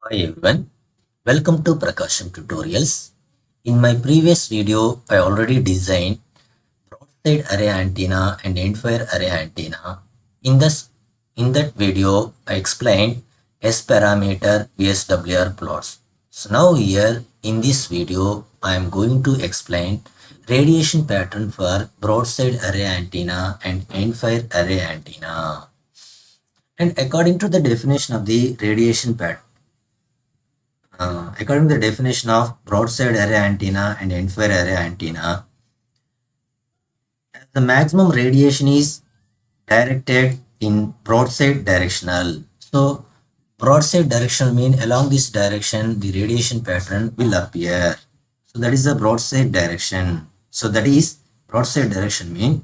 Hi everyone, welcome to PRAKASAM tutorials. In my previous video, I already designed broadside array antenna and endfire array antenna. In that video, I explained S parameter VSWR plots. So now here in this video, I am going to explain radiation pattern for broadside array antenna and endfire array antenna. And according to the definition of the radiation pattern, according to the definition of broadside array antenna and endfire array antenna, the maximum radiation is directed in broadside directional. So broadside directional mean along this direction the radiation pattern will appear. So that is the broadside direction. So that is broadside direction mean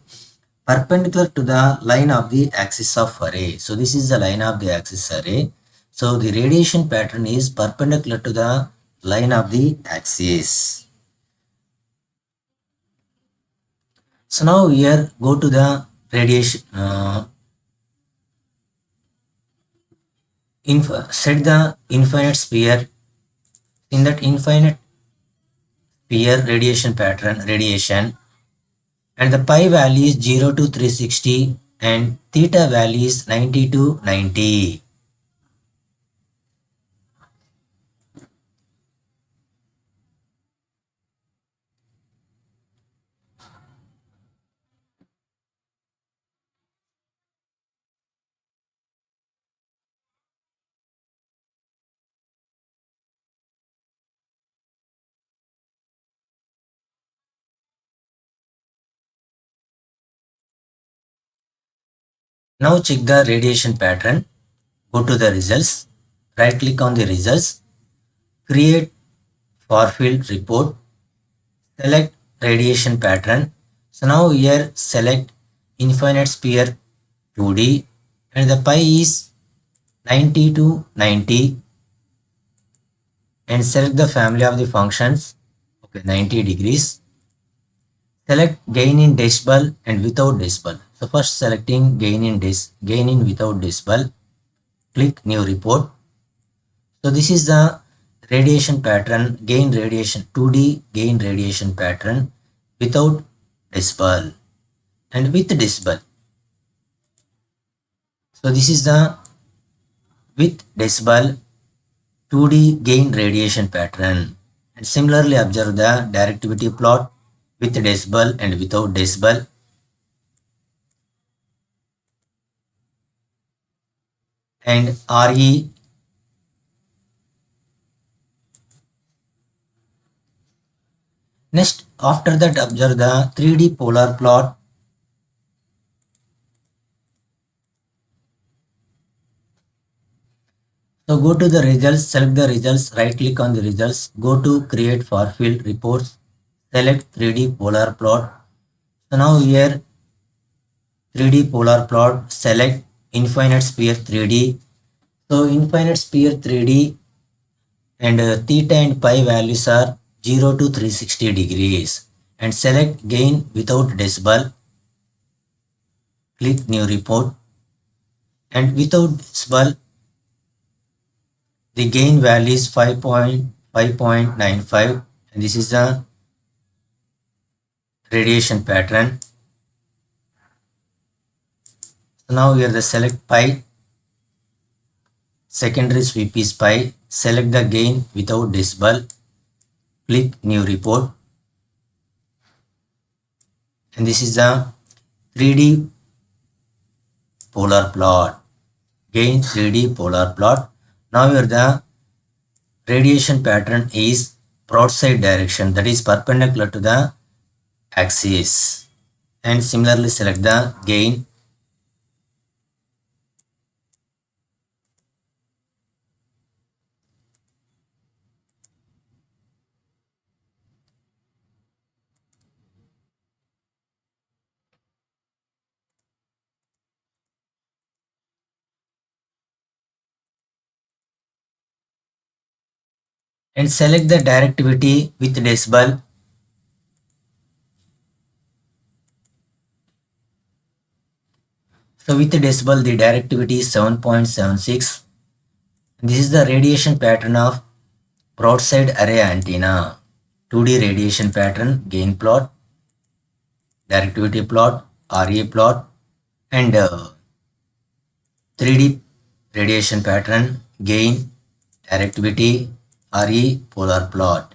perpendicular to the line of the axis of array. So this is the line of the axis array. So the radiation pattern is perpendicular to the line of the axis. So now here go to the radiation, set the infinite sphere. In that infinite sphere radiation pattern radiation, and the pi value is 0 to 360 and theta value is 90 to 90. Now check the radiation pattern. Go to the results. Right click on the results. Create far field report. Select radiation pattern. So now here select infinite sphere 2D and the pi is 90 to 90 and select the family of the functions. Okay, 90 degrees. Select gain in decibel and without decibel. So first selecting gain in without decibel. Click new report. So this is the radiation pattern, gain radiation 2D gain radiation pattern without decibel and with decibel. So this is the with decibel 2D gain radiation pattern. And similarly observe the directivity plot with decibel and without decibel. And RE. Next, after that observe the 3D polar plot. So go to the results, select the results, right click on the results, go to create far field reports, select 3D polar plot. So now here 3D polar plot, select infinite sphere 3D. So infinite sphere 3D and theta and pi values are 0 to 360 degrees and select gain without decibel. Click new report and without decibel the gain value is 5.95 and this is the radiation pattern. So now here the select pi, secondary sweep is pi, select the gain without decibel, click new report and this is the 3D polar plot, gain 3D polar plot. Now here the radiation pattern is broadside direction, that is perpendicular to the axis, and similarly select the gain. And select the directivity with decibel. So with decibel the directivity is 7.76 This is the radiation pattern of broadside array antenna. 2D radiation pattern, gain plot, directivity plot, RE plot, and 3D radiation pattern, gain, directivity, RE polar plot.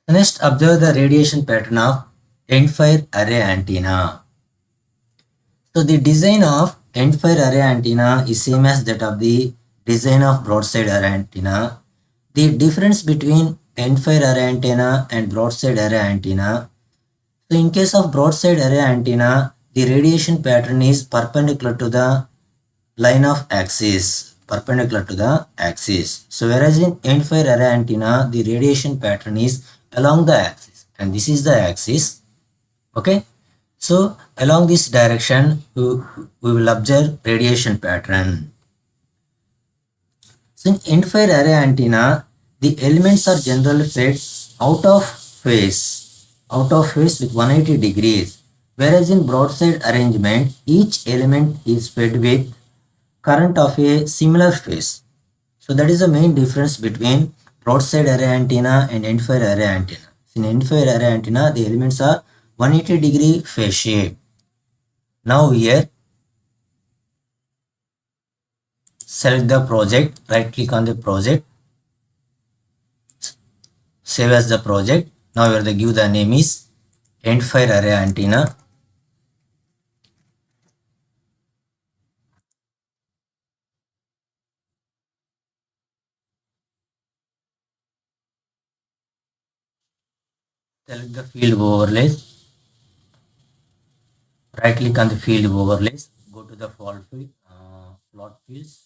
Next, observe the radiation pattern of end-fire array antenna. So the design of end-fire array antenna is same as that of the design of broadside array antenna. The difference between end-fire array antenna and broadside array antenna. So in case of broadside array antenna, the radiation pattern is perpendicular to the line of axis. Perpendicular to the axis. So whereas in end-fire array antenna, the radiation pattern is along the axis, and this is the axis. Okay. So along this direction, we will observe radiation pattern. So in end-fire array antenna, the elements are generally fed out of phase with 180 degrees. Whereas in broadside arrangement, each element is fed with current of a similar phase. So that is the main difference between broadside array antenna and end-fire array antenna. In end-fire array antenna, the elements are 180 degree phase shape. Now here, select the project, right click on the project, save as the project. Now here give the name is end-fire array antenna. Select the field overlays, right click on the field overlays, go to the plot fields,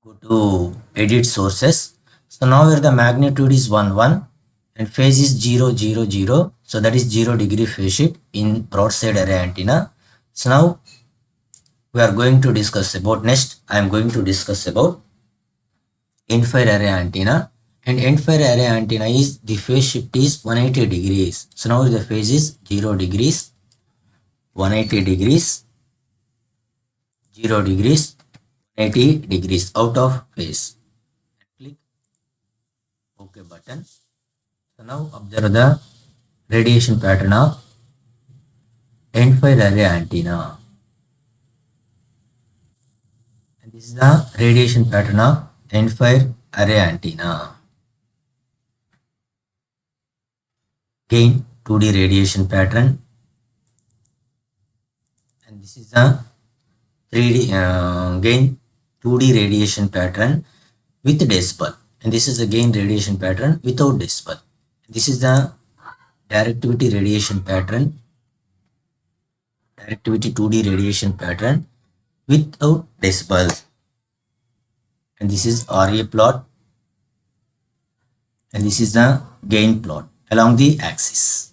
go to edit sources. So now here the magnitude is 1 1 and phase is 0 0 0. So that is 0 degree phase shift in broadside array antenna. So now we are going to discuss about next. I am going to discuss about end-fire array antenna. And end-fire array antenna is the phase shift is 180 degrees. So now the phase is 0 degrees, 180 degrees, 0 degrees, 80 degrees out of phase. Click OK button. So now observe the radiation pattern of end-fire array antenna. And this is the radiation pattern of end-fire array antenna. Gain 2D radiation pattern, and this is the 3D gain 2D radiation pattern with decibel, and this is the gain radiation pattern without decibel. This is the directivity radiation pattern, directivity 2D radiation pattern without decibel, and this is RA plot, and this is the gain plot along the axis.